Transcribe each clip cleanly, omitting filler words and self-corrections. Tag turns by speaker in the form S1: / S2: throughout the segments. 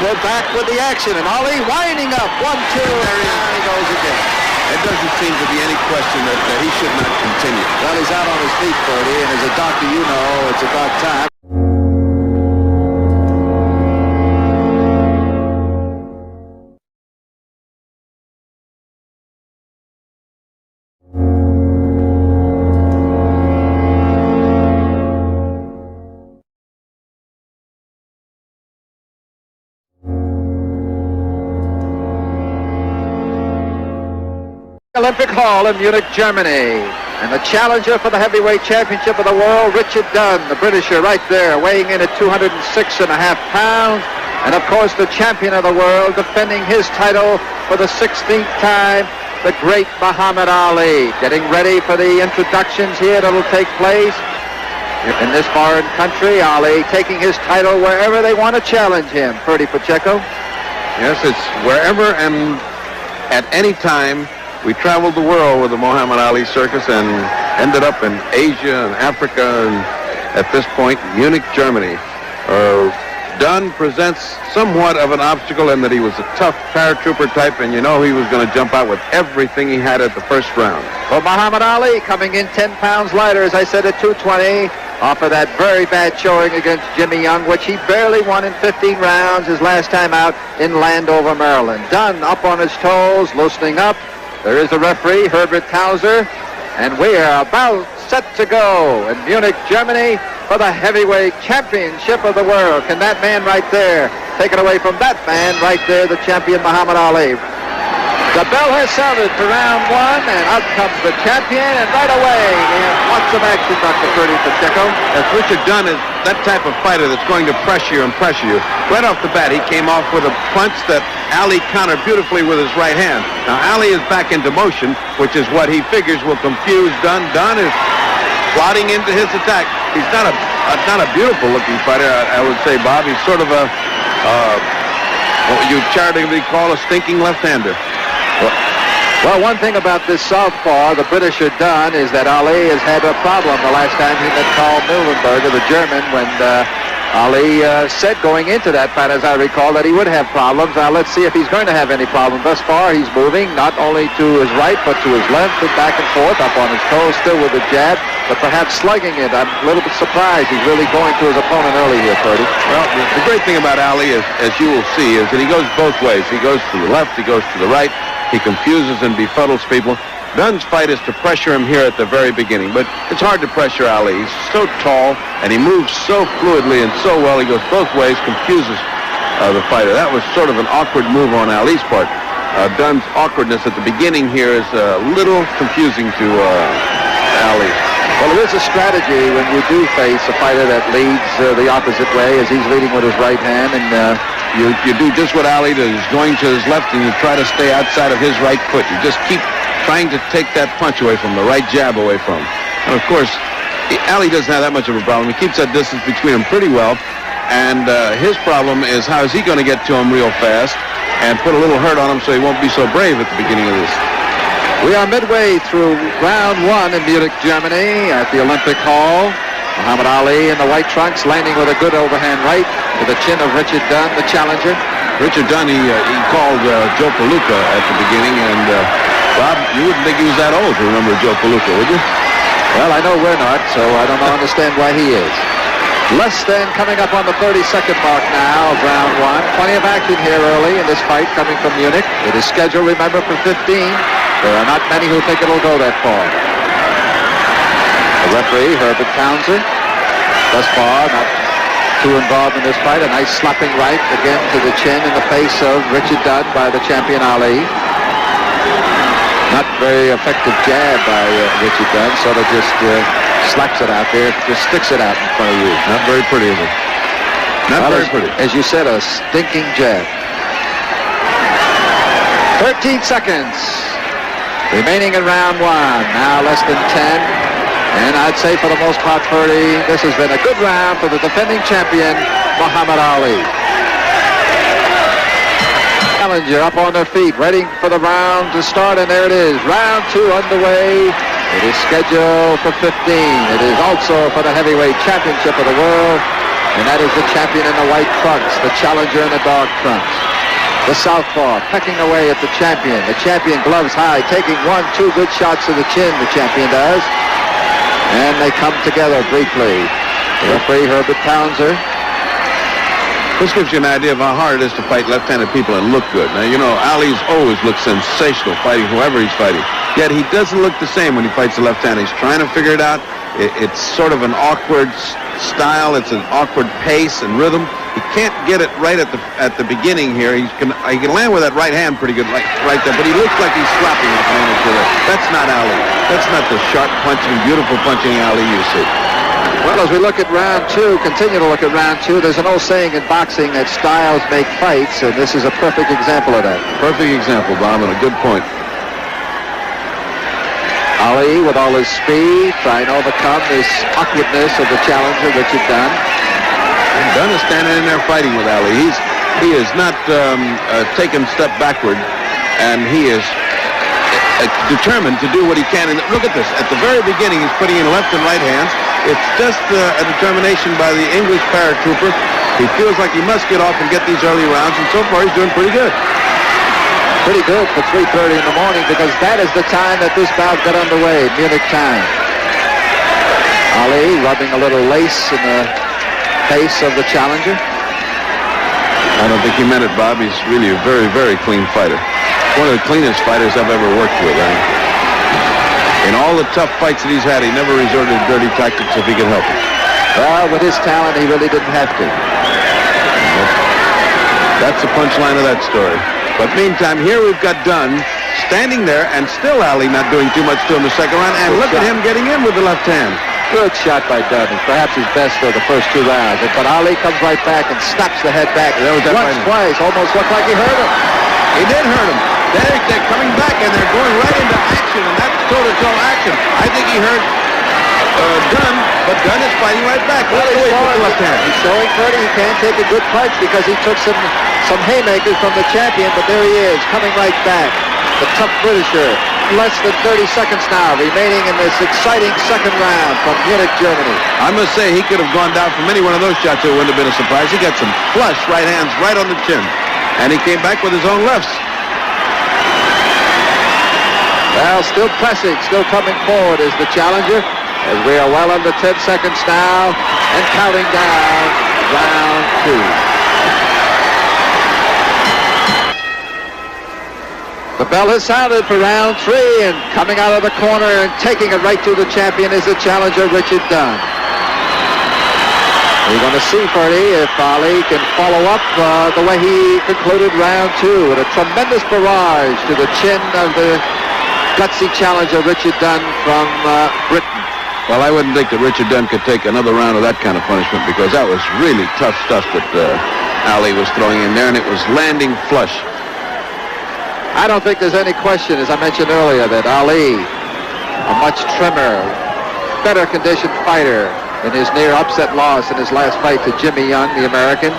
S1: we're back with the action, and Ali winding up. 1, 2, and he goes again.
S2: It doesn't seem to be any question that he should not continue.
S1: Well, he's out on his feet, Bertie, and as a doctor, you know it's about time. Olympic Hall in Munich, Germany. And the challenger for the heavyweight championship of the world, Richard Dunn, the Britisher, right there, weighing in at 206.5 pounds. And, of course, the champion of the world, defending his title for the 16th time, the great Muhammad Ali. Getting ready for the introductions here that'll take place in this foreign country. Ali taking his title wherever they want to challenge him. Bertie Pacheco.
S2: Yes, it's wherever and at any time. We traveled the world with the Muhammad Ali circus and ended up in Asia and Africa and at this point, Munich, Germany. Dunn presents somewhat of an obstacle in that he was a tough paratrooper type, and you know he was going to jump out with everything he had at the first round.
S1: Well, Muhammad Ali coming in 10 pounds lighter, as I said, at 220, off of that very bad showing against Jimmy Young, which he barely won in 15 rounds his last time out in Landover, Maryland. Dunn up on his toes, loosening up. There is the referee, Herbert Towser, and we are about set to go in Munich, Germany for the heavyweight championship of the world. Can that man right there take it away from that man right there, the champion Muhammad Ali? The bell has sounded for round 1, and out comes the champion, and right away we have lots of action, Dr. Bertie Pacheco.
S2: As Richard Dunn is that type of fighter that's going to pressure you. Right off the bat, he came off with a punch that Ali countered beautifully with his right hand. Now, Ali is back into motion, which is what he figures will confuse Dunn. Dunn is plodding into his attack. He's not a beautiful-looking fighter, I would say, Bob. He's sort of a what you charitably call a stinking left-hander.
S1: Well, one thing about this southpaw, the Britisher Dunn, is that Ali has had a problem the last time he met Karl Mildenberger, the German, when Ali said going into that fight, as I recall, that he would have problems. Now, let's see if he's going to have any problem. Thus far, he's moving not only to his right, but to his left and back and forth, up on his toes, still with the jab, but perhaps slugging it. I'm a little bit surprised he's really going to his opponent early here, Bertie.
S2: Well, the great thing about Ali, is, as you will see, is that he goes both ways. He goes to the left, he goes to the right. He confuses and befuddles people. Dunn's fight is to pressure him here at the very beginning, but it's hard to pressure Ali. He's so tall, and he moves so fluidly and so well. He goes both ways, confuses the fighter. That was sort of an awkward move on Ali's part. Dunn's awkwardness at the beginning here is a little confusing to Ali.
S1: Well, it is a strategy when you do face a fighter that leads the opposite way, as he's leading with his right hand, and
S2: you do just what Ali does, going to his left, and you try to stay outside of his right foot. You just keep trying to take that punch away from him, the right jab away from him. And, of course, Ali doesn't have that much of a problem. He keeps that distance between them pretty well, and his problem is how is he going to get to him real fast and put a little hurt on him so he won't be so brave at the beginning of this.
S1: We are midway through round 1 in Munich, Germany at the Olympic Hall. Muhammad Ali in the white trunks, landing with a good overhand right to the chin of Richard Dunn, the challenger.
S2: Richard Dunn, he called Joe Palooka at the beginning, and Bob, you wouldn't think he was that old to remember Joe Palooka, would you?
S1: Well, I know we're not, so I don't understand why he is. Less than coming up on the 32nd mark now of round 1. Plenty of action here early in this fight coming from Munich. It is scheduled, remember, for 15. There are not many who think it'll go that far. The referee, Herbert Towser, thus far not too involved in this fight. A nice slapping right again to the chin in the face of Richard Dunn by the champion Ali. Not very effective jab by Richard Dunn, sort of just slaps it out there, just sticks it out in front of you.
S2: Not very pretty, is it? Not very pretty.
S1: As you said, a stinking jab. 13 seconds remaining in round 1. Now less than 10. And I'd say for the most part, Bertie, this has been a good round for the defending champion, Muhammad Ali. Challenger up on their feet, ready for the round to start, and there it is. Round 2 underway. It is scheduled for 15. It is also for the heavyweight championship of the world. And that is the champion in the white trunks, the challenger in the dark trunks. The southpaw pecking away at the champion. The champion gloves high, taking 1-2 good shots to the chin, the champion does. And they come together briefly. The referee, Herbert Pounser.
S2: This gives you an idea of how hard it is to fight left-handed people and look good. Now, you know, Ali's always looked sensational fighting whoever he's fighting. Yet he doesn't look the same when he fights the left-hand. He's trying to figure it out. It's sort of an awkward style. It's an awkward pace and rhythm. He can't get it right at the beginning here. He can land with that right hand pretty good right there, but he looks like he's slapping off an amateur there. That's not Ali. That's not the sharp punching, beautiful punching Ali you see.
S1: Well, as we look at round two, continue to look at round two, there's an old saying in boxing that styles make fights, and this is a perfect example of that.
S2: Perfect example, Bob, and a good point.
S1: Ali, with all his speed, trying to overcome this awkwardness of the challenger, Richard Dunn.
S2: And Dunn is standing in there fighting with Ali. He is not taken a step backward, and he is determined to do what he can. And look at this. At the very beginning, he's putting in left and right hands. It's just a determination by the English paratrooper. He feels like he must get off and get these early rounds, and so far he's doing pretty good.
S1: Pretty good for 3:30 in the morning, because that is the time that this bout got underway, Munich time. Ali rubbing a little lace in the face of the challenger.
S2: I don't think he meant it, Bob. He's really a very, very clean fighter. One of the cleanest fighters I've ever worked with. In all the tough fights that he's had, he never resorted to dirty tactics if he could help it.
S1: Well, with his talent, he really didn't have to.
S2: That's the punchline of that story. But meantime, here we've got Dunn standing there, and still Ali not doing too much to him the second round. And look at him getting in with the left hand.
S1: Good shot by Dunn, and perhaps his best of the first 2 rounds. But Ali comes right back and snaps the head back. Once, twice, almost looked like he hurt him.
S2: He did hurt him. They're coming back, and they're going right into action, and that's toe-to-toe action. I think he hurt Dunn, but Dunn is fighting right back.
S1: Well, he's showing Purdy he can take a good punch, because he took some haymakers from the champion, but there he is, coming right back. The tough Britisher. Less than 30 seconds now remaining in this exciting second round from Munich, Germany.
S2: I must say, he could have gone down from any one of those shots. It wouldn't have been a surprise. He got some flush right hands right on the chin, and he came back with his own lefts.
S1: Well, still pressing, still coming forward is the challenger, as we are well under 10 seconds now and counting down round 2. The bell has sounded for round 3, and coming out of the corner and taking it right to the champion is the challenger, Richard Dunn. We're going to see, Ferdy, if Ali can follow up the way he concluded round 2 with a tremendous barrage to the chin of the gutsy challenger, Richard Dunn from Britain.
S2: Well, I wouldn't think that Richard Dunn could take another round of that kind of punishment, because that was really tough stuff that Ali was throwing in there, and it was landing flush.
S1: I don't think there's any question, as I mentioned earlier, that Ali, a much trimmer, better conditioned fighter in his near upset loss in his last fight to Jimmy Young, the American,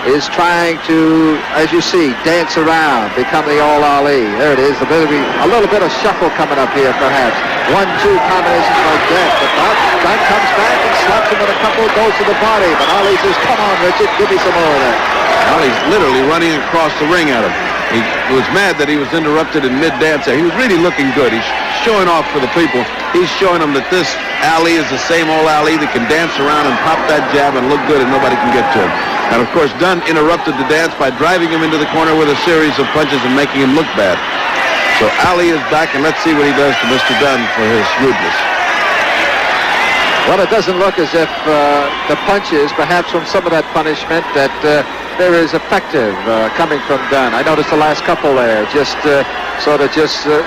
S1: is trying to, as you see, dance around, become the old Ali. There it is, a little bit of shuffle coming up here, perhaps. 1-2 combinations like that, but Dunn comes back and slaps him with a couple, goes to the body, but Ali says, come on, Richard, give me some more of that.
S2: Ali's literally running across the ring at him. He was mad that he was interrupted in mid-dance there. He was really looking good. He's showing off for the people. He's showing them that this Ali is the same old Ali that can dance around and pop that jab and look good and nobody can get to him. And of course, Dunn interrupted the dance by driving him into the corner with a series of punches and making him look bad. So Ali is back, and let's see what he does to Mr. Dunn for his rudeness.
S1: Well, it doesn't look as if the punches, perhaps from some of that punishment, that there is effective coming from Dunn. I noticed the last couple there, just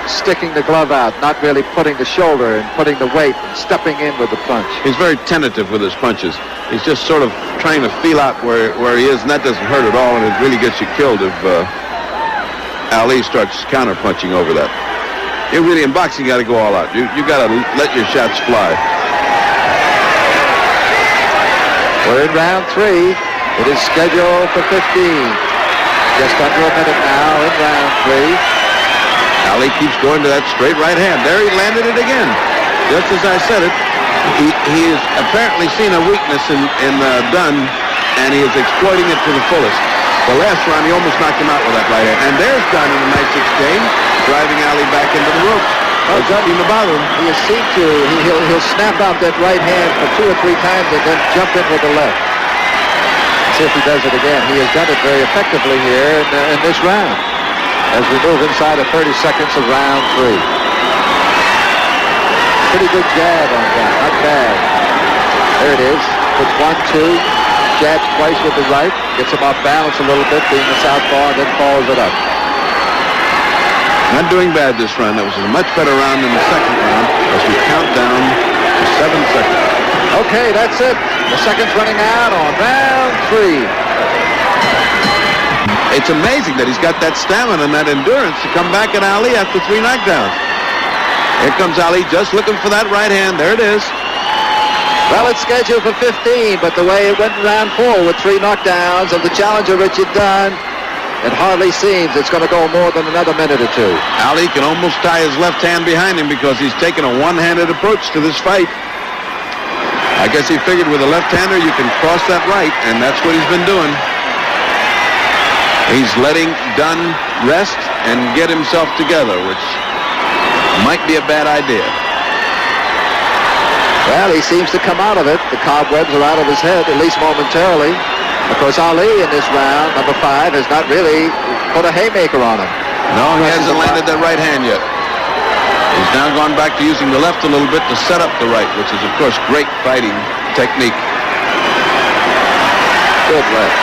S1: sticking the glove out, not really putting the shoulder and putting the weight and stepping in with the punch.
S2: He's very tentative with his punches. He's just sort of trying to feel out where he is, and that doesn't hurt at all, and it really gets you killed if Ali starts counter-punching over that. You really, in boxing, you got to go all out. You got to let your shots fly.
S1: We're in round 3. It is scheduled for 15. Just under a minute now in round 3.
S2: Ali keeps going to that straight right hand. There he landed it again. Just as I said it, He has apparently seen a weakness in Dunn, and he is exploiting it to the fullest. The last round, he almost knocked him out with that right hand. And there's Dunn in a nice exchange, driving Ali back into the ropes. Doesn't seem to bother him.
S1: He seemed to. He'll snap out that right hand for 2 or 3 times and then jump in with the left. See if he does it again. He has done it very effectively here in this round as we move inside of 30 seconds of round 3. Pretty good jab on that. Not bad. There it is. Puts 1, 2. Jabs twice with the right. Gets him off balance a little bit, being a southpaw, and then follows it up.
S2: Not doing bad this round. That was a much better round than the second round as we count down to 7 seconds.
S1: Okay, that's it. The seconds running out on round 3.
S2: It's amazing that he's got that stamina and that endurance to come back at Ali after 3 knockdowns. Here comes Ali just looking for that right hand. There it is.
S1: Well, it's scheduled for 15, but the way it went in round 4 with 3 knockdowns of the challenger, Richard Dunn, it hardly seems it's going to go more than another minute or 2.
S2: Ali can almost tie his left hand behind him because he's taken a one-handed approach to this fight. I guess he figured with a left-hander you can cross that right, and that's what he's been doing. He's letting Dunn rest and get himself together, which might be a bad idea.
S1: Well, he seems to come out of it. The cobwebs are out of his head, at least momentarily. Of course, Ali in this round, number 5, has not really put a haymaker on him.
S2: No, he hasn't landed that right hand yet. He's now gone back to using the left a little bit to set up the right, which is, of course, great fighting technique.
S1: Good left.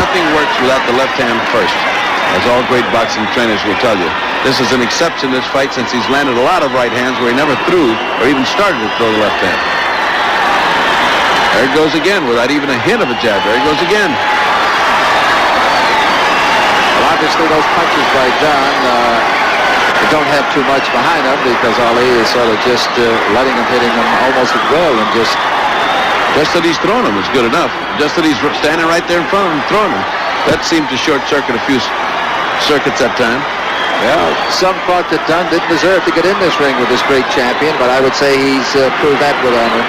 S2: Nothing works without the left hand first, as all great boxing trainers will tell you. This is an exception, this fight, since he's landed a lot of right hands where he never threw or even started to throw the left hand. There it goes again without even a hint of a jab. There it goes again.
S1: Well, obviously those punches by Dunn don't have too much behind them because Ali is sort of just letting him, hitting them almost at will, and just
S2: that he's throwing them is good enough. Just that he's standing right there in front of him throwing them. That seemed to short-circuit a few circuits that time.
S1: Well, some thought that Dunn didn't deserve to get in this ring with this great champion, but I would say he's proved that with honor,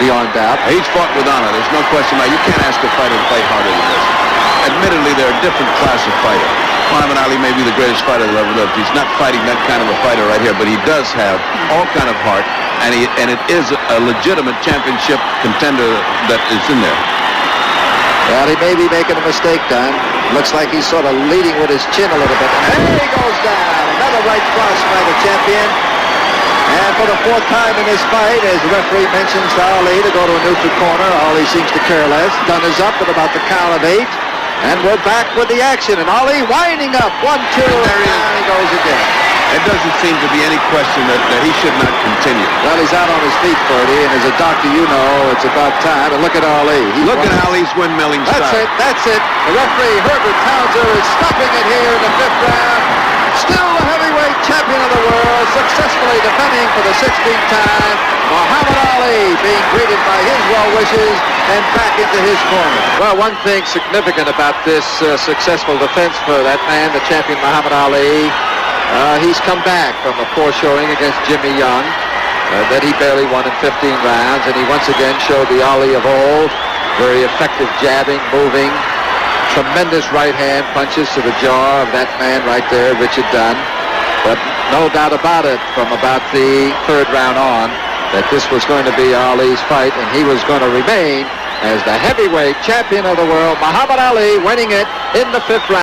S1: beyond doubt.
S2: He's fought with honor. There's no question about it. You can't ask a fighter to fight harder than this. Admittedly, they're a different class of fighter. Muhammad Ali may be the greatest fighter that ever lived. He's not fighting that kind of a fighter right here, but he does have all kind of heart, and it is a legitimate championship contender that is in there.
S1: Well, he may be making a mistake, Dunn. Looks like he's sort of leading with his chin a little bit. And there he goes down. Another right cross by the champion. And for the 4th time in this fight, as the referee mentions to Ali to go to a neutral corner, Ali seems to care less. Dunn is up at about the count of 8. And we're back with the action. And Ali winding up. 1, 2, and there he goes again.
S2: It doesn't seem to be any question that he should not continue.
S1: Well, he's out on his feet, Bertie, and as a doctor, you know it's about time. And look at Ali.
S2: Look at Ali's windmilling style.
S1: That's it. The referee, Herbert Townsend, is stopping it here in the 5th round. Still the heavyweight champion of the world, successfully defending for the 16th time. Muhammad Ali being greeted by his well wishes and back into his corner. Well, one thing significant about this successful defense for that man, the champion Muhammad Ali, he's come back from a poor showing against Jimmy Young. That he barely won in 15 rounds, and he once again showed the Ali of old. Very effective jabbing, moving, tremendous right hand punches to the jaw of that man right there, Richard Dunn. But no doubt about it, from about the 3rd round on, that this was going to be Ali's fight, and he was going to remain as the heavyweight champion of the world. Muhammad Ali winning it in the 5th round.